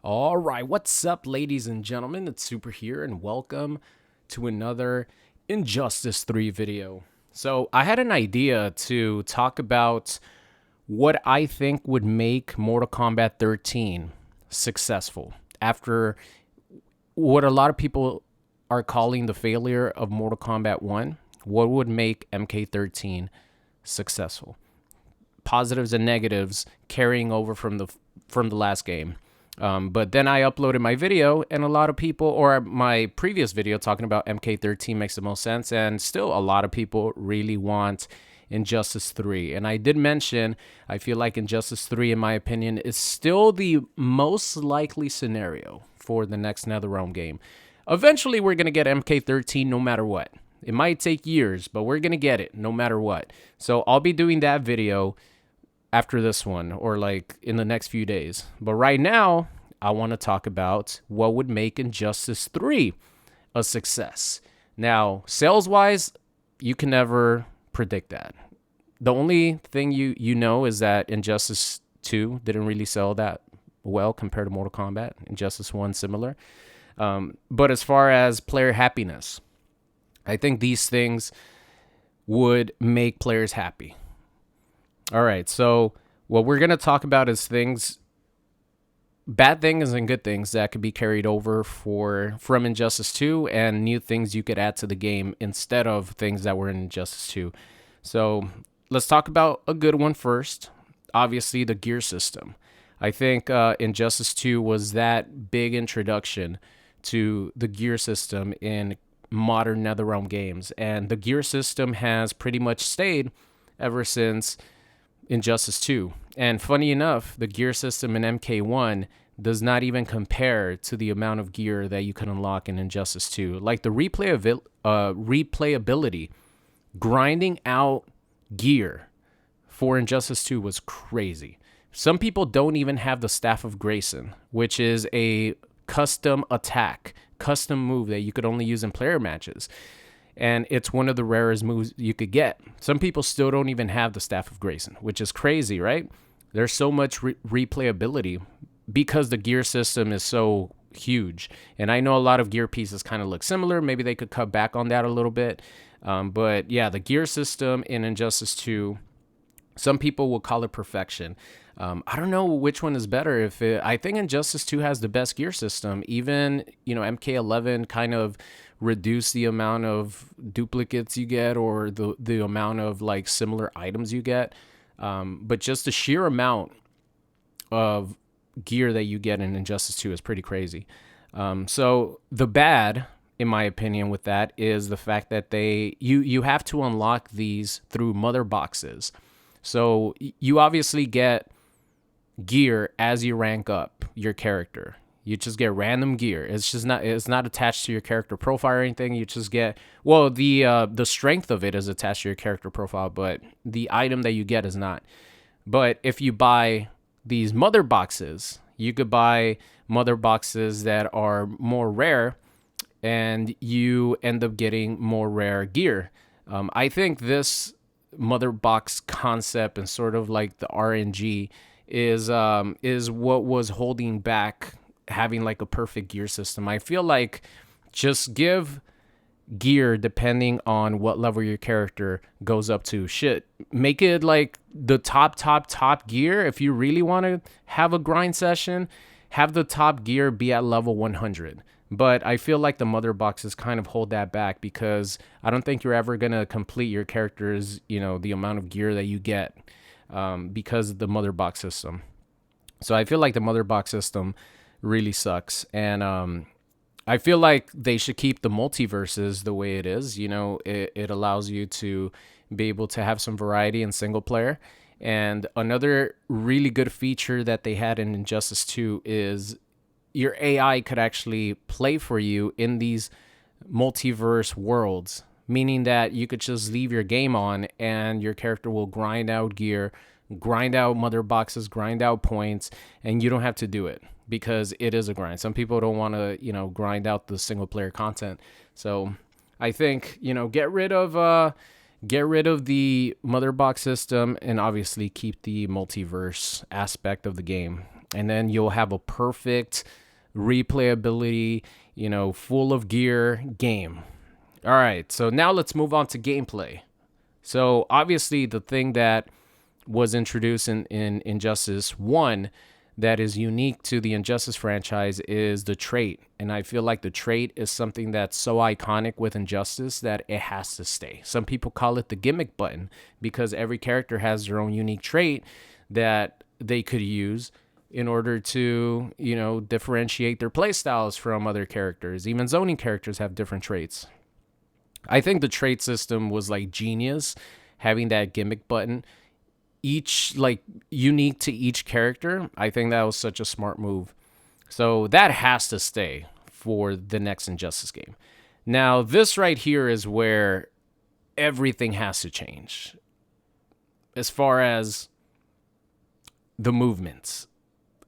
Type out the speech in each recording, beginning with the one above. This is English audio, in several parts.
All right, what's up, ladies and gentlemen? It's Super here, and welcome to another Injustice 3 video. So, I had an idea to talk about what I think would make Mortal Kombat 13 successful after what a lot of people are calling the failure of Mortal Kombat 1. What would make MK13 successful? Positives and negatives carrying over from the last game. But then I uploaded my video, and a lot of people, or my previous video talking about MK13 makes the most sense, and still a lot of people really want Injustice 3. And I did mention, I feel like Injustice 3, in my opinion, is still the most likely scenario for the next NetherRealm game. Eventually, we're going to get MK13 no matter what. It might take years, but we're going to get it no matter what. So I'll be doing that video after this one, or like in the next few days. But right now, I want to talk about what would make Injustice 3 a success. Now, sales wise, you can never predict that. The only thing you know is that Injustice 2 didn't really sell that well compared to Mortal Kombat. Injustice 1 similar. But as far as player happiness, I think these things would make players happy. All right, so what we're going to talk about is bad things and good things that could be carried over from Injustice 2, and new things you could add to the game instead of things that were in Injustice 2. So let's talk about a good one first. Obviously, the gear system. I think Injustice 2 was that big introduction to the gear system in modern NetherRealm games, and the gear system has pretty much stayed ever since Injustice 2. And funny enough, the gear system in MK1 does not even compare to the amount of gear that you can unlock in Injustice 2. Like the replayability, grinding out gear for Injustice 2 was crazy. Some people don't even have the Staff of Grayson, which is a custom attack, custom move that you could only use in player matches. And it's one of the rarest moves you could get. Some people still don't even have the Staff of Grayson, which is crazy, right? There's so much replayability because the gear system is so huge. And I know a lot of gear pieces kind of look similar. Maybe they could cut back on that a little bit. But yeah, the gear system in Injustice 2, some people will call it perfection. I don't know which one is better. I think Injustice 2 has the best gear system. Even, MK11 kind of reduce the amount of duplicates you get, or the amount of like similar items you get. But just the sheer amount of gear that you get in Injustice 2 is pretty crazy. So the bad, in my opinion, with that is the fact that you have to unlock these through mother boxes. So you obviously get gear as you rank up your character. You just get random gear. It's not attached to your character profile or anything. You just get, well, the strength of it is attached to your character profile, but the item that you get is not. But if you buy these mother boxes, you could buy mother boxes that are more rare, and you end up getting more rare gear. I think this mother box concept and sort of like the RNG is what was holding back having like a perfect gear system. I feel like just give gear depending on what level your character goes up to. Shit, make it like the top gear. If you really want to have a grind session, have the top gear be at level 100. But I feel like the mother boxes kind of hold that back, because I don't think you're ever going to complete your character's, the amount of gear that you get, because of the mother box system. So I feel like the mother box system really sucks. And I feel like they should keep the multiverses the way it is. It allows you to be able to have some variety in single player. And another really good feature that they had in Injustice 2 is your AI could actually play for you in these multiverse worlds, meaning that you could just leave your game on and your character will grind out gear, grind out mother boxes, grind out points, and you don't have to do it because it is a grind. Some people don't want to, grind out the single player content. So I think, get rid of the mother box system and obviously keep the multiverse aspect of the game. and then you'll have a perfect replayability, full of gear game. All right, so now let's move on to gameplay. So obviously the thing that was introduced in Injustice 1 that is unique to the Injustice franchise is the trait. And I feel like the trait is something that's so iconic with Injustice that it has to stay. Some people call it the gimmick button because every character has their own unique trait that they could use in order to, differentiate their playstyles from other characters. Even zoning characters have different traits. I think the trait system was like genius, having that gimmick button, each like unique to each character. I think that was such a smart move. So that has to stay for the next Injustice game. Now, this right here is where everything has to change. As far as the movements,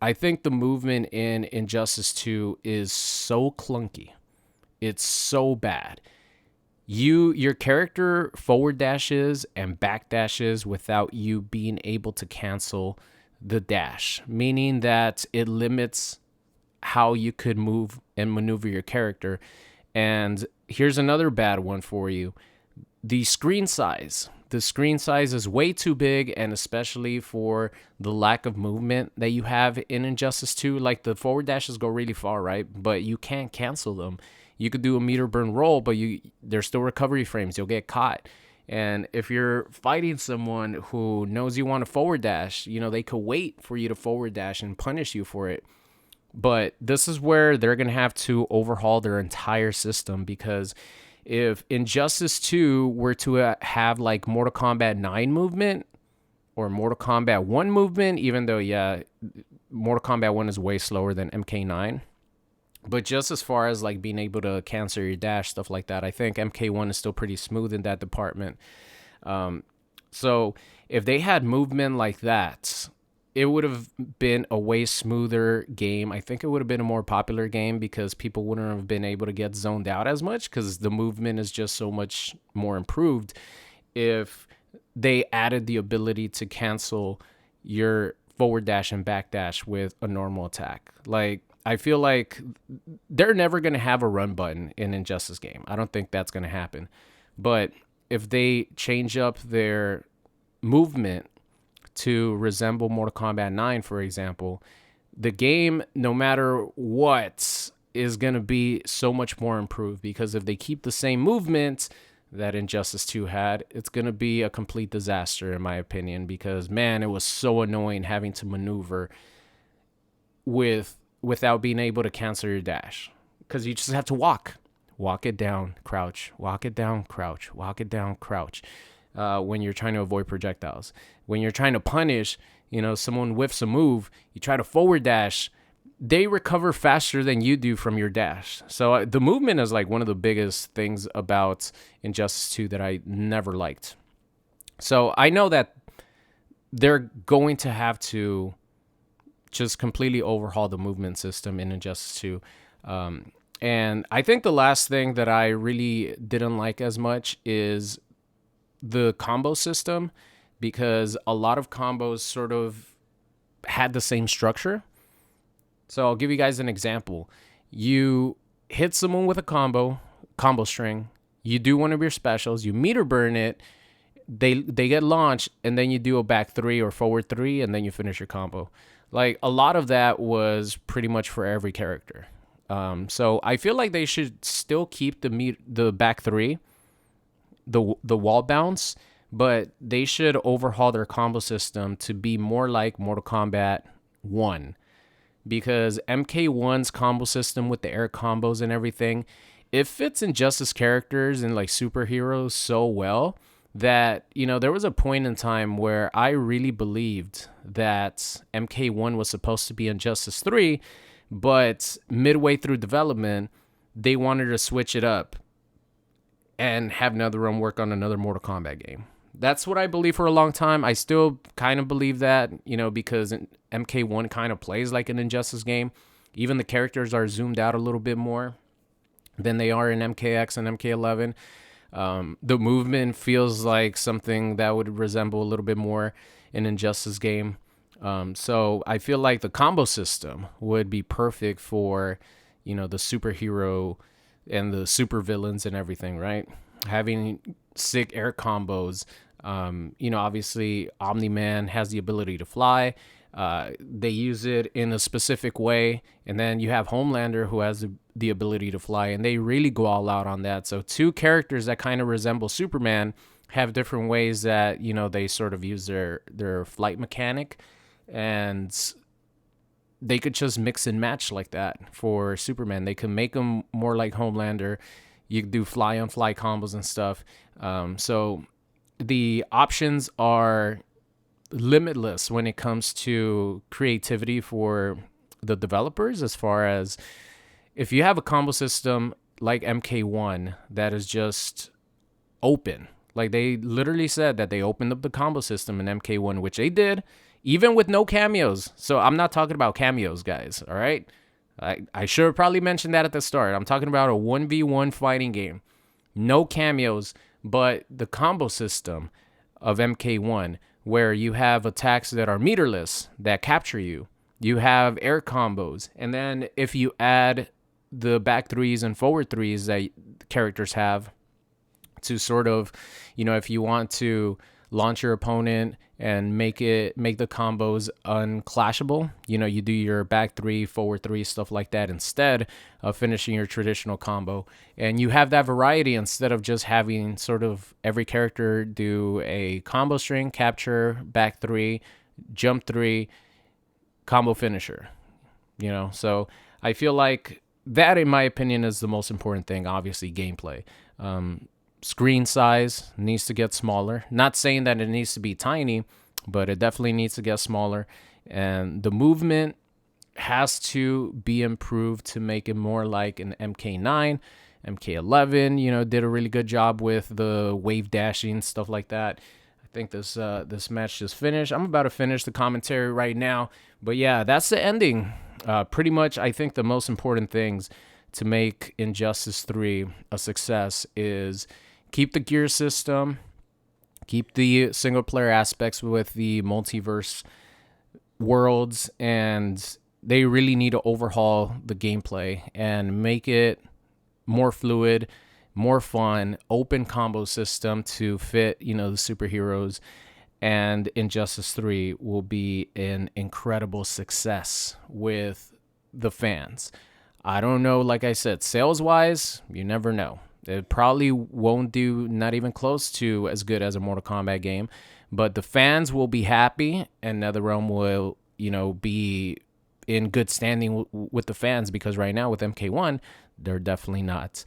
I think the movement in Injustice 2 is so clunky. It's so bad. Your character forward dashes and back dashes without you being able to cancel the dash, meaning that it limits how you could move and maneuver your character. And here's another bad one for you. The screen size. The screen size is way too big, and especially for the lack of movement that you have in Injustice 2. Like, the forward dashes go really far, right? But you can't cancel them. You could do a meter burn roll, but there's still recovery frames. You'll get caught. And if you're fighting someone who knows you want to forward dash, they could wait for you to forward dash and punish you for it. But this is where they're going to have to overhaul their entire system, because if Injustice 2 were to have like Mortal Kombat 9 movement or Mortal Kombat 1 movement, even though, Mortal Kombat 1 is way slower than MK9. But just as far as like being able to cancel your dash, stuff like that, I think MK1 is still pretty smooth in that department. So if they had movement like that, it would have been a way smoother game. I think it would have been a more popular game because people wouldn't have been able to get zoned out as much because the movement is just so much more improved if they added the ability to cancel your forward dash and back dash with a normal attack. Like, I feel like they're never going to have a run button in Injustice game. I don't think that's going to happen. But if they change up their movement to resemble Mortal Kombat 9, for example, the game, no matter what, is going to be so much more improved, because if they keep the same movement that Injustice 2 had, it's going to be a complete disaster, in my opinion, because, man, it was so annoying having to maneuver without being able to cancel your dash, because you just have to walk it down, crouch, walk it down, crouch, walk it down, crouch, when you're trying to avoid projectiles. When you're trying to punish, someone whiffs a move, you try to forward dash, they recover faster than you do from your dash. So the movement is like one of the biggest things about Injustice 2 that I never liked. So I know that they're going to have to just completely overhaul the movement system in Injustice 2. And I think the last thing that I really didn't like as much is the combo system, because a lot of combos sort of had the same structure. So I'll give you guys an example. You hit someone with a combo string, you do one of your specials, you meter burn it, they get launched, and then you do a back 3 or forward 3, and then you finish your combo. Like, a lot of that was pretty much for every character. So I feel like they should still keep the back 3, the wall bounce, but they should overhaul their combo system to be more like Mortal Kombat 1. Because MK1's combo system with the air combos and everything, it fits Injustice characters and like superheroes so well that, there was a point in time where I really believed that MK1 was supposed to be Injustice 3, but midway through development, they wanted to switch it up and have NetherRealm work on another Mortal Kombat game. That's what I believe for a long time. I still kind of believe that, because MK1 kind of plays like an Injustice game. Even the characters are zoomed out a little bit more than they are in MKX and MK11. The movement feels like something that would resemble a little bit more an Injustice game. So I feel like the combo system would be perfect for, the superhero and the super villains and everything, right? Having sick air combos. Obviously Omni-Man has the ability to fly. They use it in a specific way, and then you have Homelander who has the ability to fly, and they really go all out on that. So two characters that kind of resemble Superman have different ways that they sort of use their flight mechanic, and they could just mix and match like that for Superman. They can make him more like Homelander. You can do fly on fly combos and stuff. So the options are limitless when it comes to creativity for the developers, as far as if you have a combo system like MK1 that is just open. Like, they literally said that they opened up the combo system in MK1, which they did, even with no cameos. So I'm not talking about cameos, guys, all right? I should have probably mentioned that at the start. I'm talking about a 1v1 fighting game. No cameos, but the combo system of MK1, where you have attacks that are meterless that capture you. You have air combos. And then if you add the back threes and forward threes that characters have to sort of, if you want to launch your opponent and make the combos unclashable, you do your back three, forward three, stuff like that instead of finishing your traditional combo. And you have that variety instead of just having sort of every character do a combo string, capture, back three, jump three, combo finisher. So I feel like that, in my opinion, is the most important thing. Obviously, gameplay. Screen size needs to get smaller. Not saying that it needs to be tiny, but it definitely needs to get smaller. And the movement has to be improved to make it more like an MK9, MK11. Did a really good job with the wave dashing, stuff like that. I think this match just finished. I'm about to finish the commentary right now. But yeah, that's the ending. Pretty much, I think the most important things to make Injustice 3 a success is keep the gear system, keep the single player aspects with the multiverse worlds, and they really need to overhaul the gameplay and make it more fluid, more fun, open combo system to fit, the superheroes. And Injustice 3 will be an incredible success with the fans. I don't know, like I said, sales-wise, you never know. It probably won't do not even close to as good as a Mortal Kombat game, but the fans will be happy, and NetherRealm will, be in good standing with the fans, because right now with MK1, they're definitely not.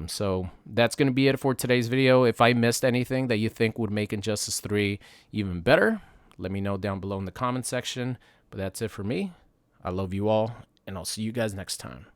So that's going to be it for today's video. If I missed anything that you think would make Injustice 3 even better, let me know down below in the comment section. But that's it for me. I love you all, and I'll see you guys next time.